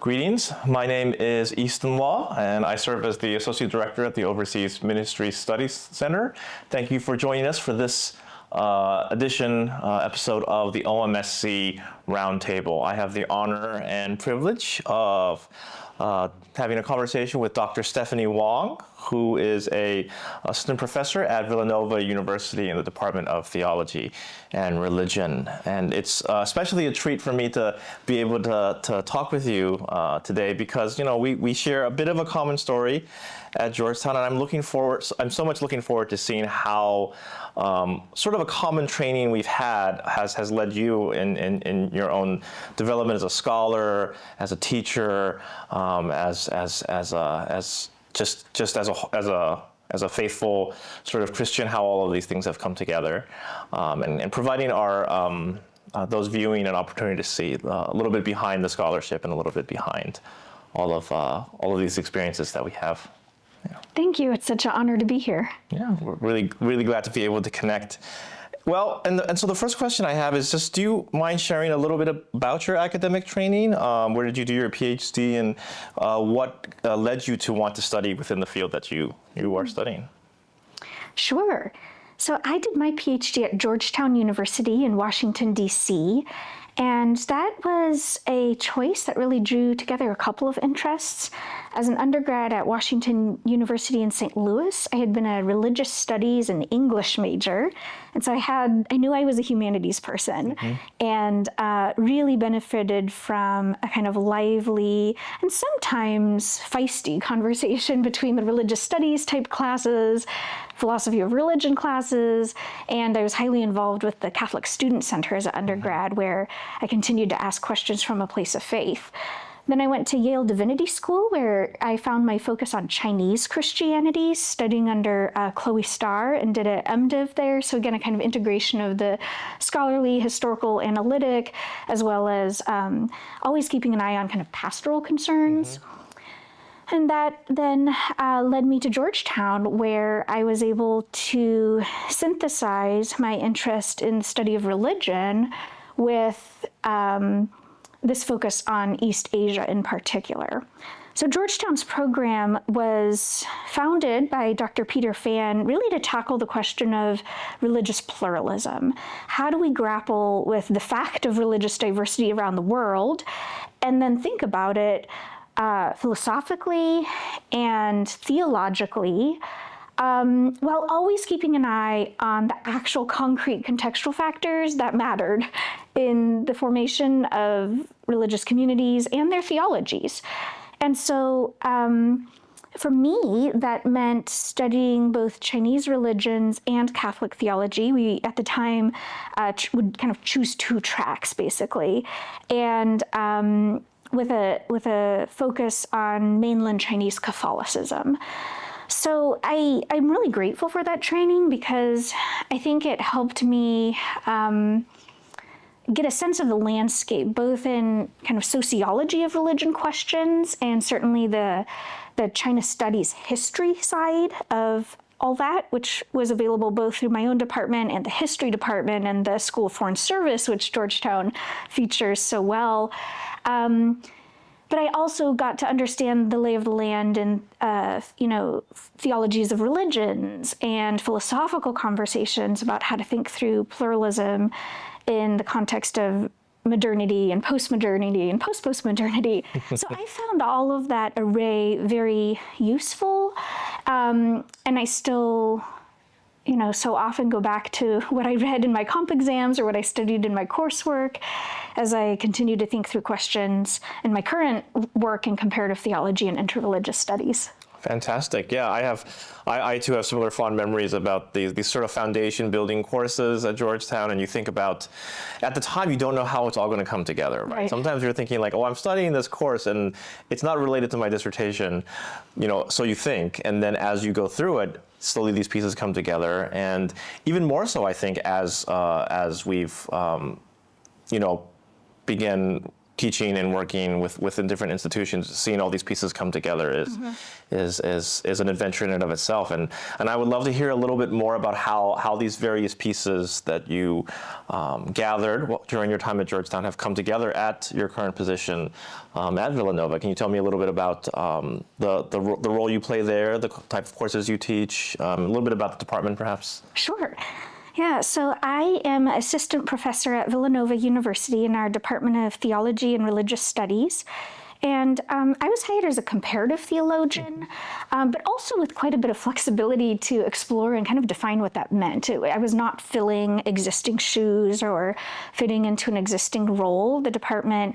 Greetings, my name is Easten Law, and I serve as the Associate Director at the Overseas Ministry Studies Center. Thank you for joining us for this episode of the OMSC Roundtable. I have the honor and privilege of having a conversation with Dr. Stephanie Wong, who is an assistant professor at Villanova University in the Department of Theology and Religion. And it's especially a treat for me to be able to talk with you today because, you know, we share a bit of a common story at Georgetown, and I'm so much looking forward to seeing how sort of a common training we've had has led you in your own development as a scholar, as a teacher, as a faithful sort of Christian, how all of these things have come together, and providing our those viewing an opportunity to see a little bit behind the scholarship and a little bit behind all of these experiences that we have. Yeah. Thank you. It's such an honor to be here. Yeah, we're really glad to be able to connect. Well, and so the first question I have is just, do you mind sharing a little bit about your academic training? Where did you do your PhD, and what led you to want to study within the field that you are studying? Sure. So I did my PhD at Georgetown University in Washington, D.C., and that was a choice that really drew together a couple of interests. As an undergrad at Washington University in St. Louis, I had been a religious studies and English major. And so I knew I was a humanities person, and really benefited from a kind of lively and sometimes feisty conversation between the religious studies type classes, philosophy of religion classes, and I was highly involved with the Catholic Student Center as an undergrad, where I continued to ask questions from a place of faith. Then I went to Yale Divinity School, where I found my focus on Chinese Christianity, studying under Chloe Starr, and did an MDiv there. So again, a kind of integration of the scholarly, historical, analytic, as well as always keeping an eye on kind of pastoral concerns. And that then led me to Georgetown, where I was able to synthesize my interest in the study of religion with this focus on East Asia in particular. So Georgetown's program was founded by Dr. Peter Fan really to tackle the question of religious pluralism. How do we grapple with the fact of religious diversity around the world, and then think about it philosophically and theologically, while always keeping an eye on the actual concrete contextual factors that mattered in the formation of religious communities and their theologies. And so for me, that meant studying both Chinese religions and Catholic theology. We, at the time, would kind of choose two tracks, basically, and with a focus on mainland Chinese Catholicism. So I'm really grateful for that training, because I think it helped me get a sense of the landscape, both in kind of sociology of religion questions and certainly the China studies history side of all that, which was available both through my own department and the history department and the School of Foreign Service, which Georgetown features so well. but I also got to understand the lay of the land and, theologies of religions and philosophical conversations about how to think through pluralism in the context of modernity and postmodernity and post-postmodernity. So I found all of that array very useful. And I still, so often go back to what I read in my comp exams or what I studied in my coursework as I continue to think through questions in my current work in comparative theology and interreligious studies. Fantastic. Yeah, I too have similar fond memories about these sort of foundation building courses at Georgetown, and you think about, at the time, you don't know how it's all going to come together, right? Sometimes you're thinking like, oh, I'm studying this course and it's not related to my dissertation, so you think, and then as you go through it, slowly these pieces come together, and even more so, I think, as we've, began teaching and working within different institutions, seeing all these pieces come together is an adventure in and of itself. And I would love to hear a little bit more about how these various pieces that you gathered during your time at Georgetown have come together at your current position at Villanova. Can you tell me a little bit about the role you play there, the type of courses you teach, a little bit about the department perhaps? Sure. Yeah, so I am assistant professor at Villanova University in our Department of Theology and Religious Studies. And I was hired as a comparative theologian, but also with quite a bit of flexibility to explore and kind of define what that meant. I was not filling existing shoes or fitting into an existing role. The department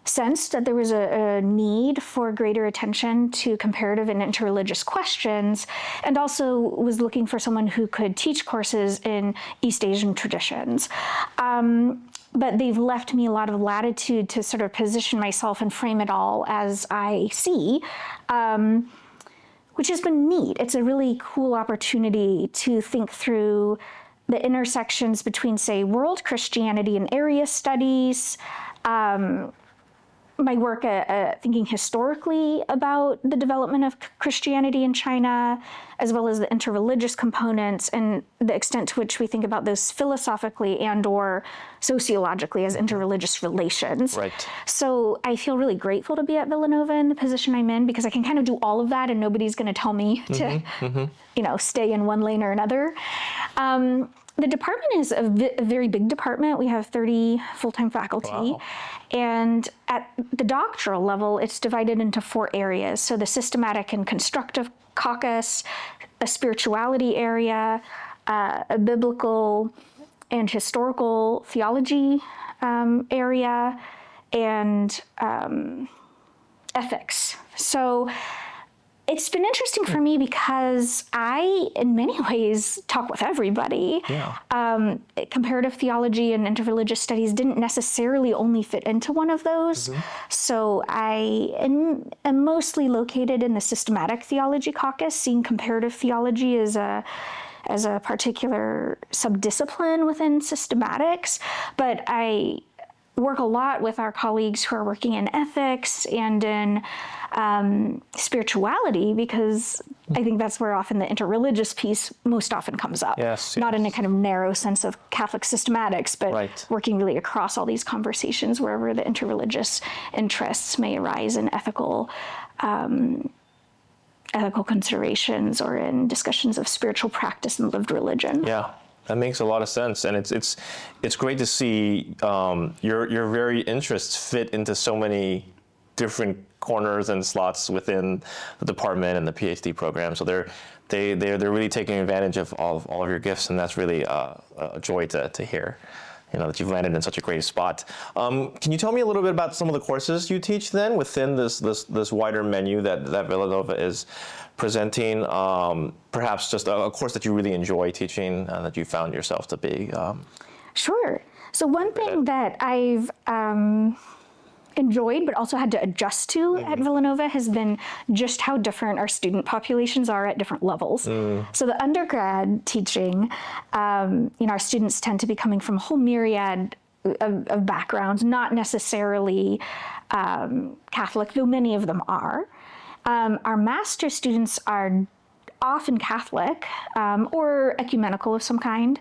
sensed that there was a need for greater attention to comparative and interreligious questions, and also was looking for someone who could teach courses in East Asian traditions. But they've left me a lot of latitude to sort of position myself and frame it all as I see, which has been neat. It's a really cool opportunity to think through the intersections between, say, world Christianity and area studies, my work at thinking historically about the development of Christianity in China, as well as the interreligious components and the extent to which we think about those philosophically and or sociologically as interreligious relations. Right. So I feel really grateful to be at Villanova in the position I'm in, because I can kind of do all of that and nobody's going to tell me to, stay in one lane or another. The department is a very big department. We have 30 full-time faculty. Wow. And at the doctoral level, it's divided into 4 areas. So the systematic and constructive caucus, a spirituality area, a biblical and historical theology area, and ethics. So it's been interesting for me because I, in many ways, talk with everybody. Yeah. Comparative theology and interreligious studies didn't necessarily only fit into one of those. So I am mostly located in the systematic theology caucus, seeing comparative theology as a particular subdiscipline within systematics. But I work a lot with our colleagues who are working in ethics and in spirituality, because I think that's where often the interreligious piece most often comes up. Yes, Not in a kind of narrow sense of Catholic systematics, but working really across all these conversations wherever the interreligious interests may arise in ethical considerations or in discussions of spiritual practice and lived religion. Yeah. That makes a lot of sense, and it's great to see your very interests fit into so many different corners and slots within the department and the PhD program. So they're really taking advantage of all of your gifts, and that's really a joy to hear. That you've landed in such a great spot. Can you tell me a little bit about some of the courses you teach then within this wider menu that Villanova is presenting? Perhaps just a course that you really enjoy teaching, that you found yourself to be. Sure. So one thing that I've enjoyed but also had to adjust to at Villanova has been just how different our student populations are at different levels. So the undergrad teaching, our students tend to be coming from a whole myriad of backgrounds, not necessarily Catholic, though many of them are. Our master's students are often Catholic or ecumenical of some kind,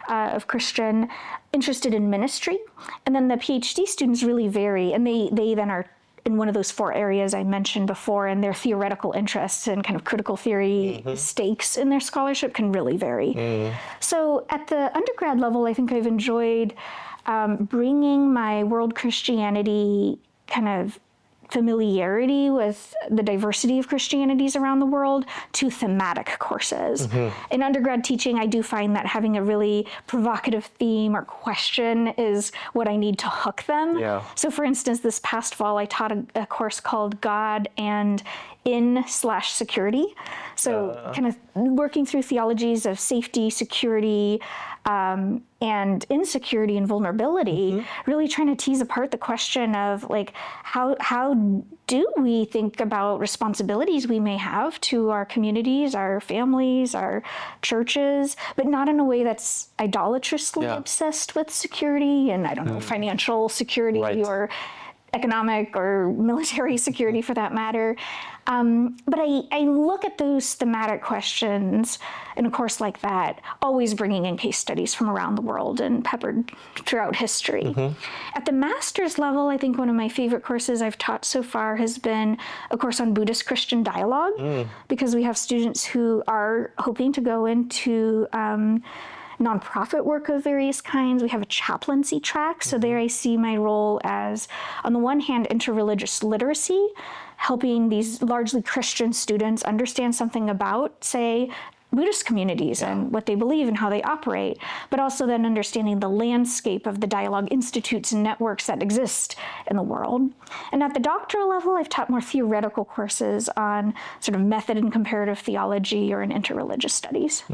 of Christian, interested in ministry. And then the PhD students really vary, and they then are in one of those 4 areas I mentioned before, and their theoretical interests and kind of critical theory stakes in their scholarship can really vary. So at the undergrad level, I think I've enjoyed bringing my world Christianity kind of familiarity with the diversity of Christianities around the world to thematic courses. In undergrad teaching, I do find that having a really provocative theme or question is what I need to hook them. So for instance, this past fall, I taught a course called God and In/Security. So kind of working through theologies of safety, security, and insecurity and vulnerability, really trying to tease apart the question of like, how do we think about responsibilities we may have to our communities, our families, our churches, but not in a way that's idolatrously obsessed with security and, I don't know, financial security or economic or military security for that matter. But I look at those thematic questions in a course like that, always bringing in case studies from around the world and peppered throughout history. At the master's level, I think one of my favorite courses I've taught so far has been a course on Buddhist-Christian dialogue, because we have students who are hoping to go into nonprofit work of various kinds. We have a chaplaincy track. So there I see my role as, on the one hand, interreligious literacy, helping these largely Christian students understand something about, say, Buddhist communities and what they believe and how they operate, but also then understanding the landscape of the dialogue institutes and networks that exist in the world. And at the doctoral level, I've taught more theoretical courses on sort of method and comparative theology or in interreligious studies.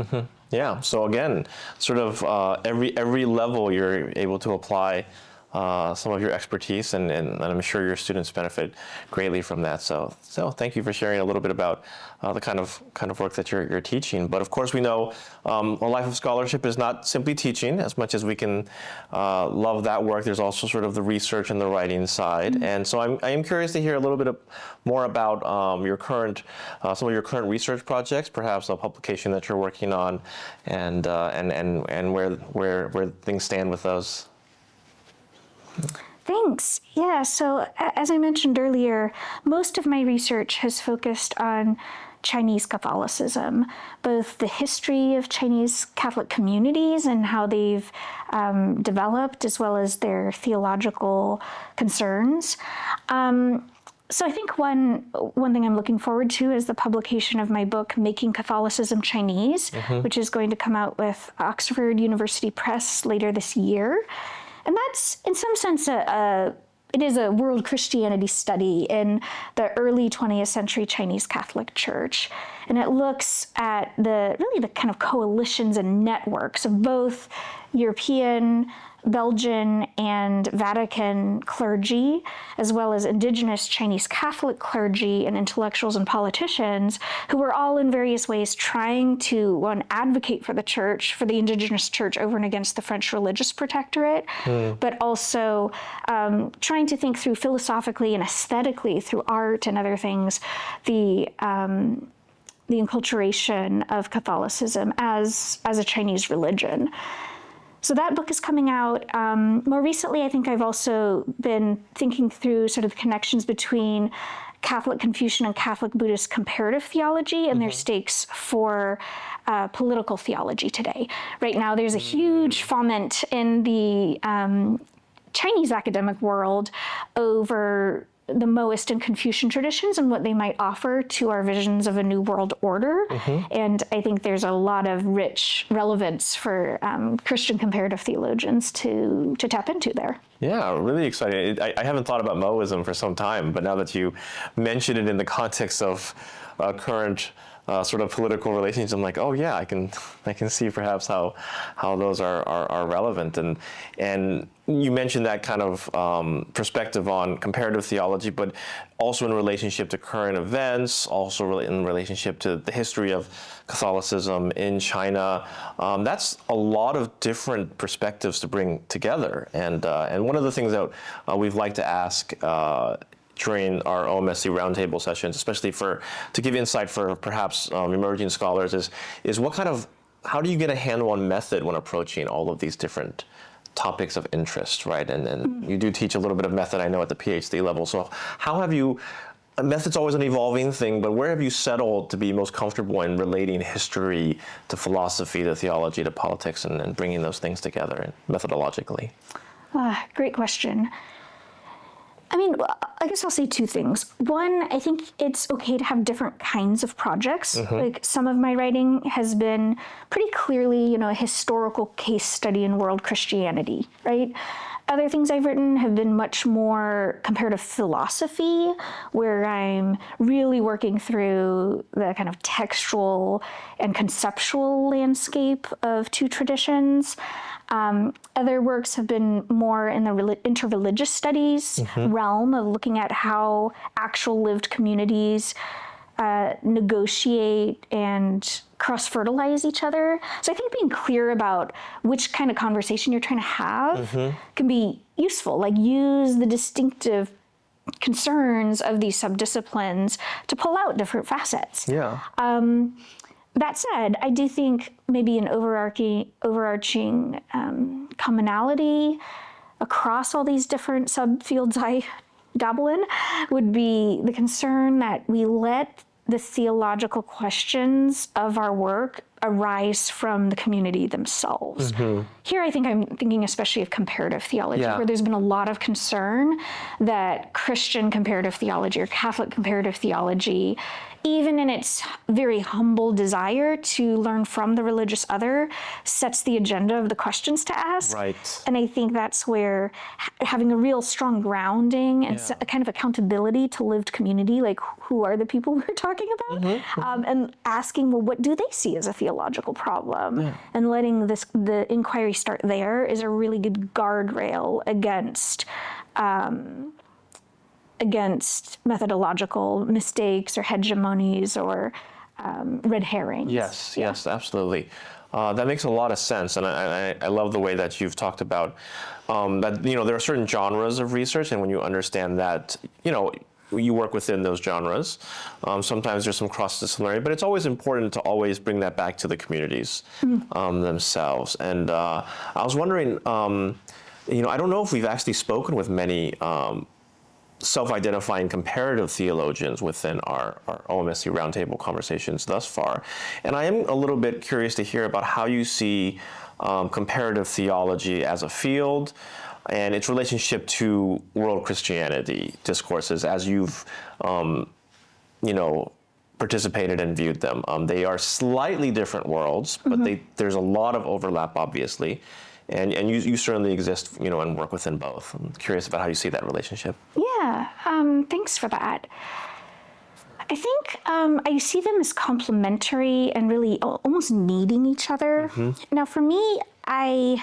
Yeah, so again, sort of every level you're able to apply some of your expertise, and I'm sure your students benefit greatly from that. So thank you for sharing a little bit about the kind of work that you're teaching. But of course, we know a life of scholarship is not simply teaching. As much as we can love that work, there's also sort of the research and the writing side. And so I am curious to hear a little bit more about your current some of your current research projects, perhaps a publication that you're working on, and where things stand with those. Thanks. Yeah, so as I mentioned earlier, most of my research has focused on Chinese Catholicism, both the history of Chinese Catholic communities and how they've developed, as well as their theological concerns. So I think one thing I'm looking forward to is the publication of my book, Making Catholicism Chinese, which is going to come out with Oxford University Press later this year. And that's, in some sense, it is a world Christianity study in the early 20th century Chinese Catholic Church. And it looks at the kind of coalitions and networks of both European, Belgian, and Vatican clergy, as well as indigenous Chinese Catholic clergy and intellectuals and politicians who were all in various ways trying to, one, advocate for the church, for the indigenous church over and against the French religious protectorate, but also trying to think through philosophically and aesthetically through art and other things, the enculturation of Catholicism as a Chinese religion. So that book is coming out. More recently, I think I've also been thinking through sort of the connections between Catholic Confucian and Catholic Buddhist comparative theology and their stakes for political theology today. Right now, there's a huge foment in the Chinese academic world over the Moist and Confucian traditions and what they might offer to our visions of a new world order. And I think there's a lot of rich relevance for Christian comparative theologians to tap into there. Yeah, really exciting. I haven't thought about Moism for some time, but now that you mention it in the context of current sort of political relations, I'm like, oh yeah, I can see perhaps how those are relevant. And you mentioned that kind of perspective on comparative theology, but also in relationship to current events, also in relationship to the history of Catholicism in China. That's a lot of different perspectives to bring together. And one of the things that we've liked to ask during our OMSC Roundtable sessions, especially to give insight for perhaps emerging scholars, is how do you get a handle on method when approaching all of these different topics of interest, right? And you do teach a little bit of method, I know, at the PhD level. So how have you, method's always an evolving thing, but where have you settled to be most comfortable in relating history to philosophy, to theology, to politics, and bringing those things together methodologically? Great question. I mean, I guess I'll say two things. One, I think it's okay to have different kinds of projects. Like some of my writing has been pretty clearly, a historical case study in world Christianity, right? Other things I've written have been much more comparative philosophy, where I'm really working through the kind of textual and conceptual landscape of two traditions. Other works have been more in the interreligious studies realm of looking at how actual lived communities negotiate and cross-fertilize each other. So I think being clear about which kind of conversation you're trying to have can be useful. Like use the distinctive concerns of these subdisciplines to pull out different facets. Yeah. That said, I do think maybe an overarching commonality across all these different subfields I dabble in would be the concern that we let the theological questions of our work arise from the community themselves. Here, I think I'm thinking especially of comparative theology, where there's been a lot of concern that Christian comparative theology or Catholic comparative theology, even in its very humble desire to learn from the religious other, sets the agenda of the questions to ask. Right. And I think that's where having a real strong grounding and a kind of accountability to lived community, like who are the people we're talking about, and asking, well, what do they see as a theological problem? And letting the inquiry start there is a really good guardrail against methodological mistakes or hegemonies or red herrings. Yes, absolutely. That makes a lot of sense, and I love the way that you've talked about that. There are certain genres of research, and when you understand that, you work within those genres. Sometimes there's some cross-disciplinary, but it's always important to always bring that back to the communities themselves. And I was wondering, I don't know if we've actually spoken with many self-identifying comparative theologians within our OMSC Roundtable conversations thus far. And I am a little bit curious to hear about how you see comparative theology as a field and its relationship to world Christianity discourses as you've, participated and viewed them. They are slightly different worlds, but there's a lot of overlap, obviously. And you certainly exist, and work within both. I'm curious about how you see that relationship. Yeah, thanks for that. I think I see them as complementary and really almost needing each other. Now, for me, it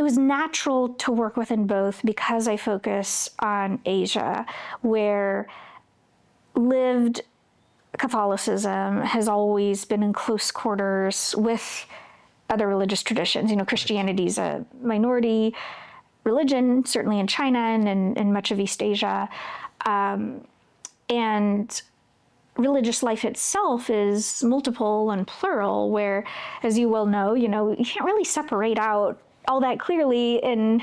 was natural to work within both because I focus on Asia, where lived Catholicism has always been in close quarters with other religious traditions. Christianity is a minority religion, certainly in China and in much of East Asia. And religious life itself is multiple and plural, where, as you well know, you can't really separate out all that clearly in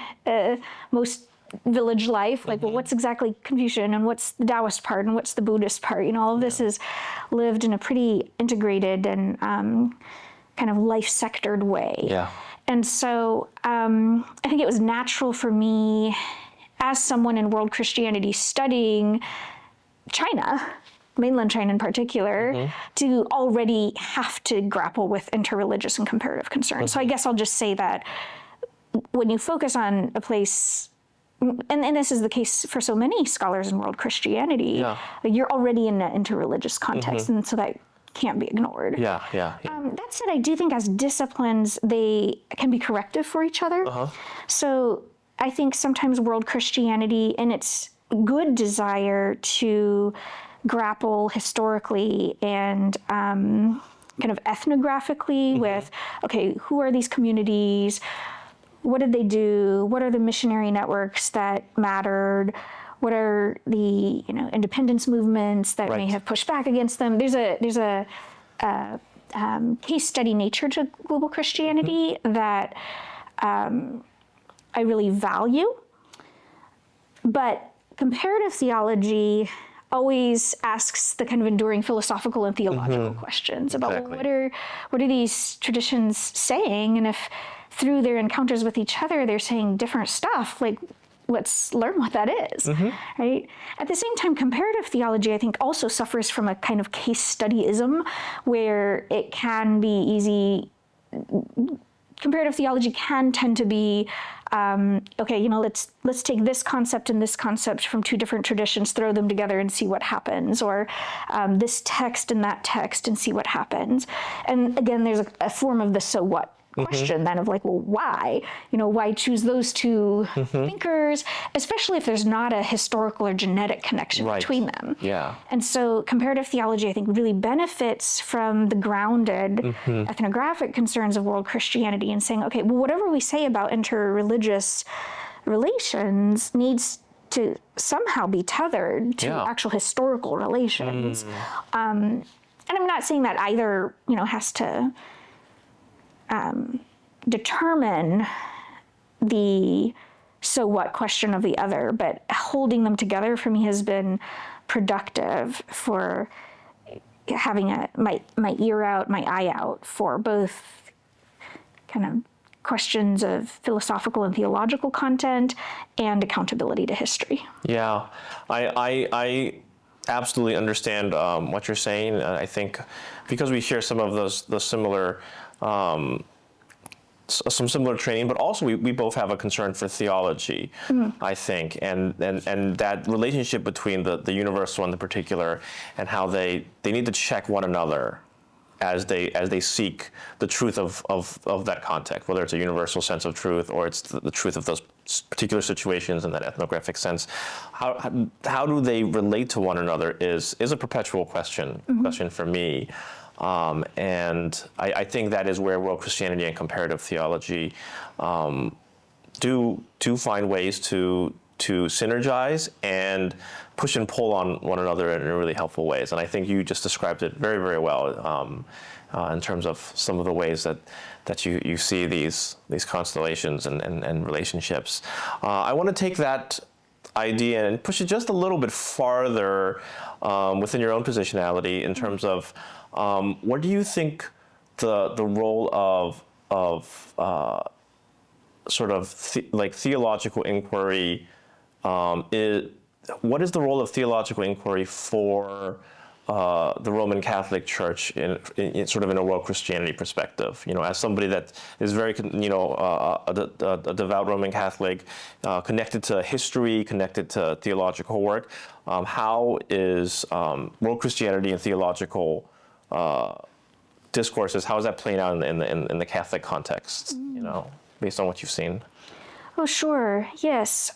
most village life. Like, well, what's exactly Confucian and what's the Taoist part and what's the Buddhist part? All of this is lived in a pretty integrated and kind of life-sectored way. Yeah. And so I think it was natural for me, as someone in world Christianity studying China, mainland China in particular, to already have to grapple with interreligious and comparative concerns. So I guess I'll just say that when you focus on a place, and this is the case for so many scholars in world Christianity, you're already in an interreligious context, and so that can't be ignored. That said, I do think as disciplines, they can be corrective for each other. So I think sometimes world Christianity, in its good desire to grapple historically and kind of ethnographically with, okay, who are these communities? What did they do? What are the missionary networks that mattered? What are the independence movements that may have pushed back against them? There's a case study nature to global Christianity that I really value. But comparative theology always asks the kind of enduring philosophical and theological questions about well, what are these traditions saying, and if through their encounters with each other they're saying different stuff, like let's learn what that is, right? At the same time, comparative theology, I think, also suffers from a kind of case studyism where it can be easy. Comparative theology can tend to be, okay, you know, let's take this concept and this concept from two different traditions, throw them together and see what happens, or this text and that text and see what happens. And again, there's a form of the so what question then of like, well, why? You know, why choose those two thinkers, especially if there's not a historical or genetic connection between them. Yeah. And so comparative theology, I think, really benefits from the grounded ethnographic concerns of world Christianity and saying, okay, well, whatever we say about interreligious relations needs to somehow be tethered to actual historical relations. And I'm not saying that either, you know, has to determine the so what question of the other, but holding them together for me has been productive for having my ear out, my eye out for both kind of questions of philosophical and theological content and accountability to history. Yeah, I absolutely understand what you're saying. I think because we share some of those similar some similar training, but also we both have a concern for theology, I think, and that relationship between the universal and the particular, and how they need to check one another as they seek the truth of that context, whether it's a universal sense of truth or it's the truth of those particular situations in that ethnographic sense. How do they relate to one another is a perpetual question for me. And I think that is where world Christianity and comparative theology do find ways to synergize and push and pull on one another in really helpful ways. And I think you just described it very, very well in terms of some of the ways that you see these constellations and relationships. I want to take that idea and push it just a little bit farther within your own positionality in terms of what do you think the role of sort of theological inquiry is? What is the role of theological inquiry for the Roman Catholic Church in sort of in a world Christianity perspective? You know, as somebody that is very, you know, a devout Roman Catholic, connected to history, connected to theological work, how is world Christianity and theological discourses, how is that playing out in the Catholic context, you know, based on what you've seen? Oh, sure. Yes.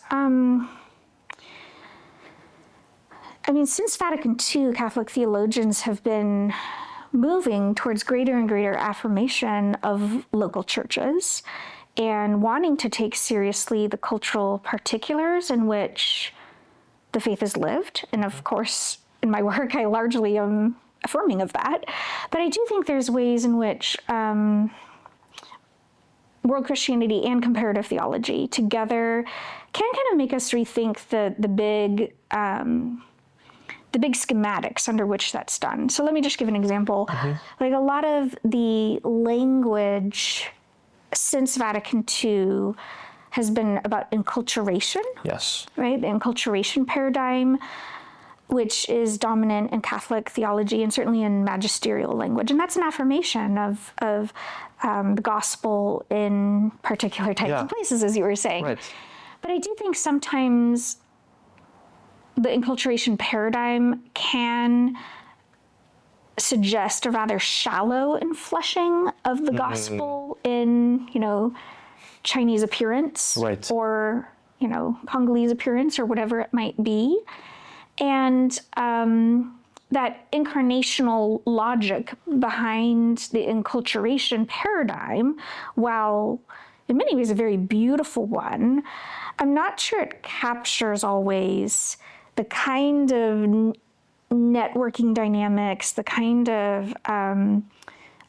I mean, since Vatican II, Catholic theologians have been moving towards greater and greater affirmation of local churches and wanting to take seriously the cultural particulars in which the faith is lived. And of course, in my work, I largely am affirming of that. But I do think there's ways in which world Christianity and comparative theology together can kind of make us rethink the big schematics under which that's done. So let me just give an example. Like a lot of the language since Vatican II has been about enculturation. Yes. Right? The enculturation paradigm, which is dominant in Catholic theology and certainly in magisterial language. And that's an affirmation of the gospel in particular types of places, as you were saying. Right. But I do think sometimes the enculturation paradigm can suggest a rather shallow infleshing of the gospel in, you know, Chinese appearance or, you know, Congolese appearance or whatever it might be. And that incarnational logic behind the enculturation paradigm, while in many ways a very beautiful one, I'm not sure it captures always the kind of networking dynamics, the kind of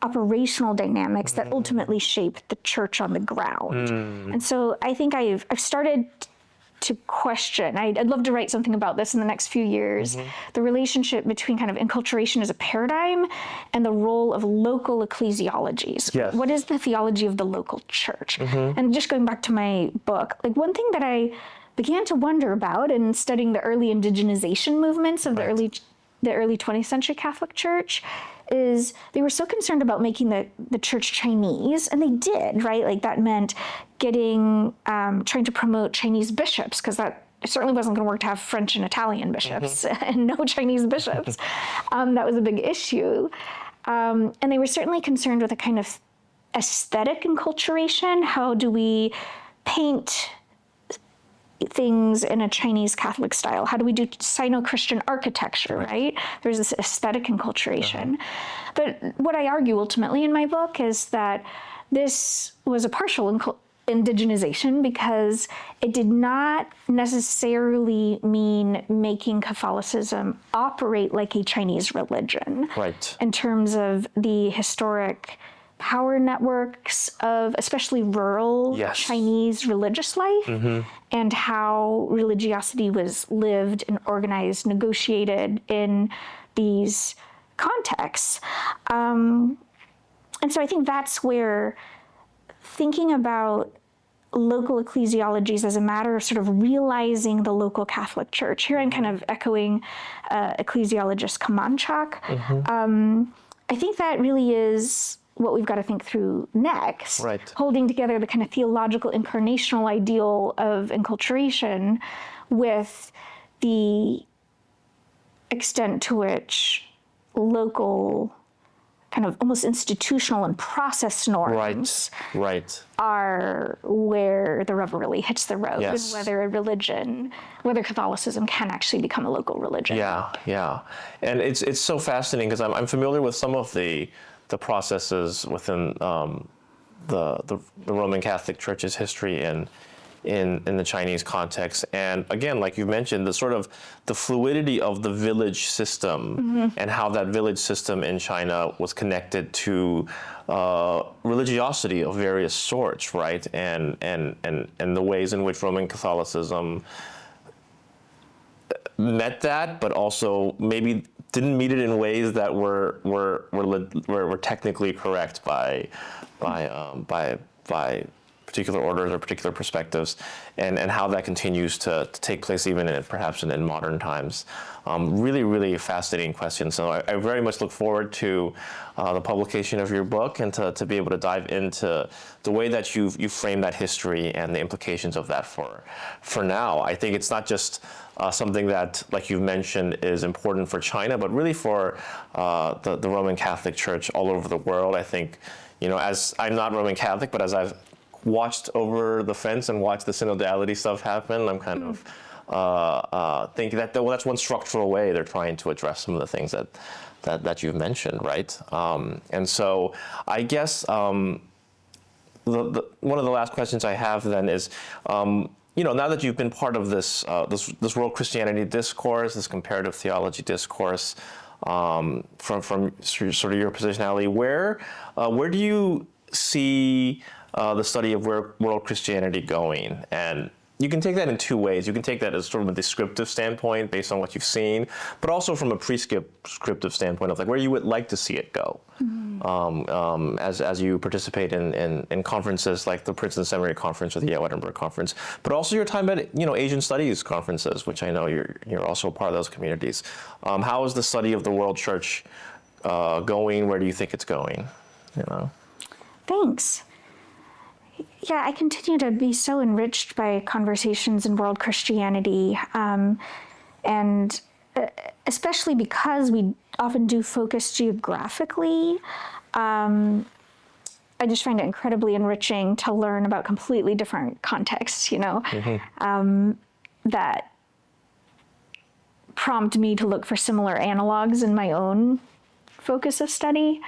operational dynamics that ultimately shaped the church on the ground. And so I think I've started to question, I'd love to write something about this in the next few years, the relationship between kind of enculturation as a paradigm and the role of local ecclesiologies. Yes. What is the theology of the local church? And just going back to my book, like one thing that I began to wonder about in studying the early indigenization movements of the early 20th century Catholic Church is they were so concerned about making the church Chinese, and they did, right? Like that meant getting, trying to promote Chinese bishops, because that certainly wasn't going to work to have French and Italian bishops and no Chinese bishops. That was a big issue. And they were certainly concerned with a kind of aesthetic enculturation. How do we paint things in a Chinese Catholic style? How do we do Sino-Christian architecture, right? There's this aesthetic enculturation. But what I argue ultimately in my book is that this was a partial indigenization because it did not necessarily mean making Catholicism operate like a Chinese religion. Right. In terms of the historic power networks of especially rural Chinese religious life and how religiosity was lived and organized, negotiated in these contexts. And so I think that's where thinking about local ecclesiologies as a matter of sort of realizing the local Catholic Church. Here I'm kind of echoing ecclesiologist Kamanchak. I think that really is what we've got to think through next, holding together the kind of theological incarnational ideal of enculturation with the extent to which local kind of almost institutional and process norms are where the rubber really hits the road, and whether a religion, whether Catholicism can actually become a local religion. And it's so fascinating because I'm familiar with some of the processes within the Roman Catholic Church's history in the Chinese context. And again, like you mentioned, the sort of the fluidity of the village system and how that village system in China was connected to religiosity of various sorts, right? And the ways in which Roman Catholicism met that, but also maybe didn't meet it in ways that were technically correct by particular orders or particular perspectives, and how that continues to take place even perhaps in modern times. Really, really fascinating question. So I very much look forward to the publication of your book and to be able to dive into the way that you frame that history and the implications of that for now. I think it's not just something that, like you've mentioned, is important for China, but really for the Roman Catholic Church all over the world. I think, as I'm not Roman Catholic, but as I've watched over the fence and watched the synodality stuff happen, I'm kind of thinking that that's one structural way they're trying to address some of the things that you've mentioned, right? And so I guess one of the last questions I have then is, now that you've been part of this world Christianity discourse, this comparative theology discourse, from sort of your positionality, where do you see the study of world Christianity going? And you can take that in two ways. You can take that as sort of a descriptive standpoint based on what you've seen, but also from a prescriptive standpoint of like where you would like to see it go. As you participate in conferences like the Princeton Seminary Conference or the Yale Edinburgh Conference, but also your time at Asian Studies conferences, which I know you're also a part of those communities. How is the study of the world church going? Where do you think it's going? Thanks. Yeah, I continue to be so enriched by conversations in world Christianity, and especially because we often do focus geographically. I just find it incredibly enriching to learn about completely different contexts, that prompt me to look for similar analogs in my own focus of study.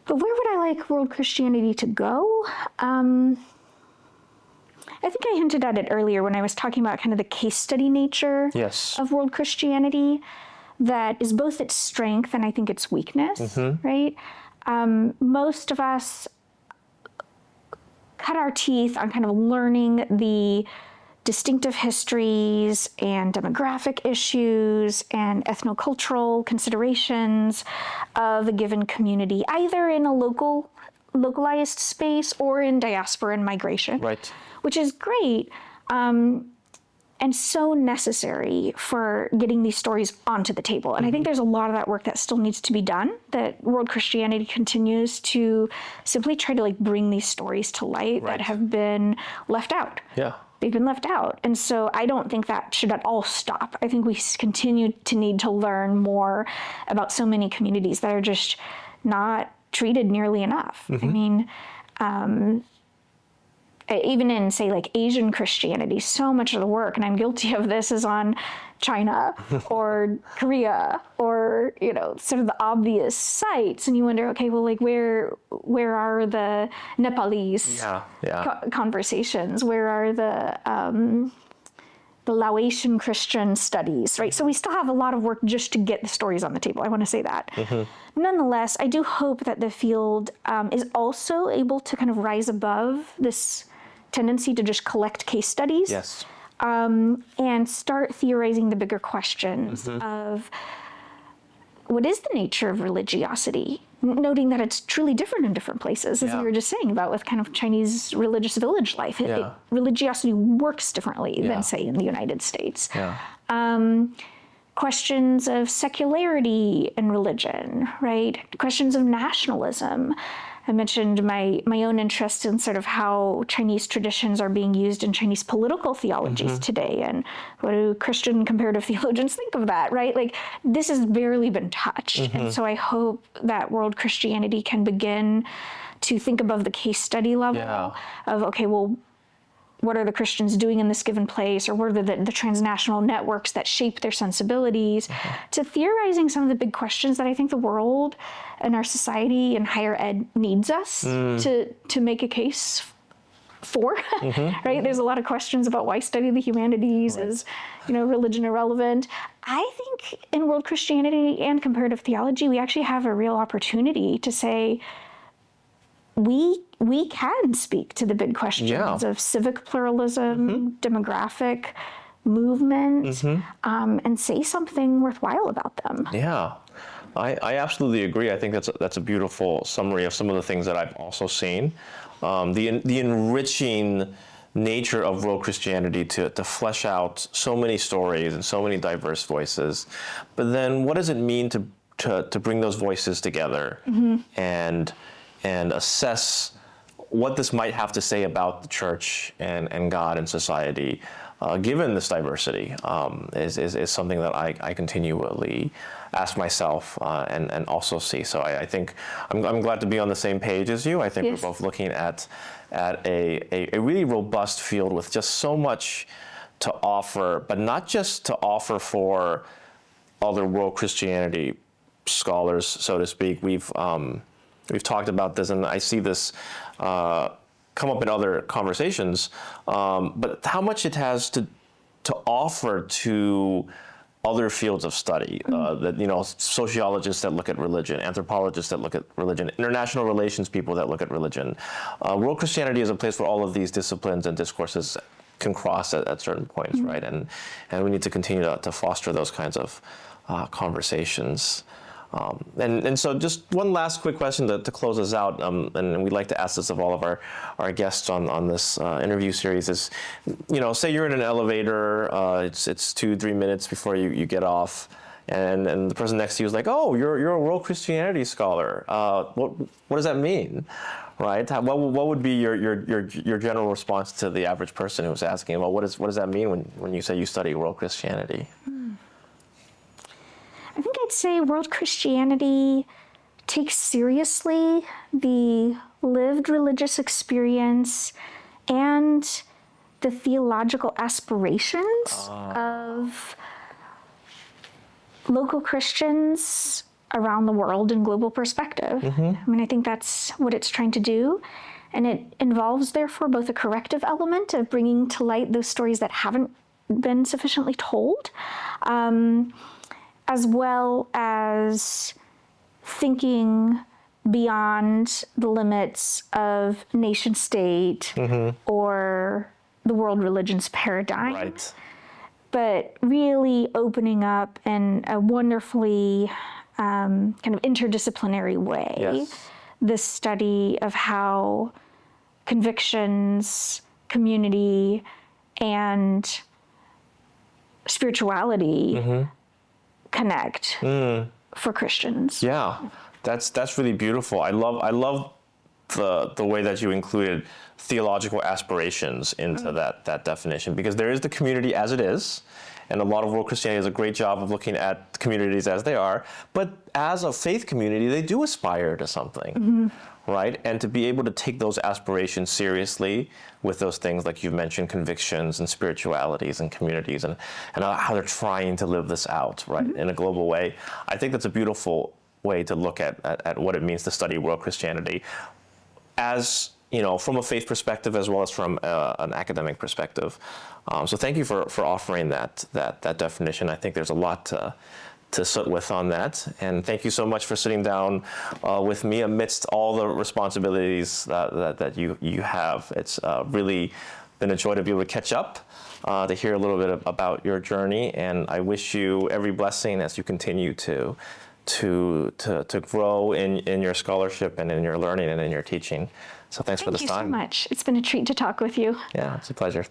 But where would I like world Christianity to go? I think I hinted at it earlier when I was talking about kind of the case study nature of world Christianity, that is both its strength and I think its weakness, right? Most of us cut our teeth on kind of learning the distinctive histories and demographic issues and ethnocultural considerations of a given community, either in a localized space or in diaspora and migration, Right. which is great and so necessary for getting these stories onto the table. And I think there's a lot of that work that still needs to be done, that World Christianity continues to simply try to like bring these stories to light that have been left out. Yeah. They've been left out. And so I don't think that should at all stop. I think we continue to need to learn more about so many communities that are just not treated nearly enough. I mean, even in, say, like Asian Christianity, so much of the work, and I'm guilty of this, is on China or Korea or, you know, sort of the obvious sites. And you wonder, okay, well, like where are the Nepalese conversations? Where are the Laotian Christian studies, right? So we still have a lot of work just to get the stories on the table. I want to say that. Nonetheless, I do hope that the field is also able to kind of rise above this tendency to just collect case studies. Yes. And start theorizing the bigger questions of what is the nature of religiosity, noting that it's truly different in different places, as you were just saying about with kind of Chinese religious village life. Religiosity works differently than, say, in the United States. Questions of secularity in religion, right? Questions of nationalism. I mentioned my own interest in sort of how Chinese traditions are being used in Chinese political theologies today, and what do Christian comparative theologians think of that, right? Like, this has barely been touched. And so I hope that world Christianity can begin to think above the case study level of, okay, well, what are the Christians doing in this given place, or what are the transnational networks that shape their sensibilities, to theorizing some of the big questions that I think the world and our society and higher ed needs us to make a case for, right? There's a lot of questions about why study the humanities, is, you know, religion irrelevant. I think in world Christianity and comparative theology, we actually have a real opportunity to say, we can speak to the big questions of civic pluralism, demographic movement, and say something worthwhile about them. Yeah, I absolutely agree. I think that's a beautiful summary of some of the things that I've also seen. The enriching nature of world Christianity to flesh out so many stories and so many diverse voices. But then what does it mean to bring those voices together and assess what this might have to say about the church and God and society, given this diversity, is something that I continually ask myself and also see. So I think I'm glad to be on the same page as you. I think we're both looking at a really robust field with just so much to offer, but not just to offer for other world Christianity scholars, so to speak. We've talked about this, and I see this come up in other conversations, but how much it has to offer to other fields of study, that, you know, sociologists that look at religion, anthropologists that look at religion, international relations people that look at religion. World Christianity is a place where all of these disciplines and discourses can cross at certain points, right? And we need to continue to foster those kinds of conversations. And so just one last quick question to close us out, and we'd like to ask this of all of our guests on this interview series is, you know, say you're in an elevator, it's 2-3 minutes before you get off, and the person next to you is like, oh, you're a world Christianity scholar. What does that mean, right? What would be your general response to the average person who's asking, well, what does that mean when you say you study world Christianity? I think I'd say world Christianity takes seriously the lived religious experience and the theological aspirations of local Christians around the world in global perspective. I mean, I think that's what it's trying to do. And it involves, therefore, both a corrective element of bringing to light those stories that haven't been sufficiently told, as well as thinking beyond the limits of nation state or the world religions paradigm. Right. But really opening up in a wonderfully kind of interdisciplinary way Yes. the study of how convictions, community, and spirituality connect for Christians. Yeah, that's really beautiful. I love the way that you included theological aspirations into that definition, because there is the community as it is, and a lot of world Christianity does a great job of looking at communities as they are. But as a faith community, they do aspire to something, right? And to be able to take those aspirations seriously with those things like you've mentioned, convictions and spiritualities and communities, and how they're trying to live this out, right, in a global way. I think that's a beautiful way to look at what it means to study world Christianity, as from a faith perspective as well as from an academic perspective. So thank you for offering that definition. I think there's a lot to sit with on that. And thank you so much for sitting down with me amidst all the responsibilities that you have. It's really been a joy to be able to catch up, to hear a little bit about your journey. And I wish you every blessing as you continue to grow in your scholarship and in your learning and in your teaching. So thanks for this time. Thank you so much. It's been a treat to talk with you. Yeah, it's a pleasure.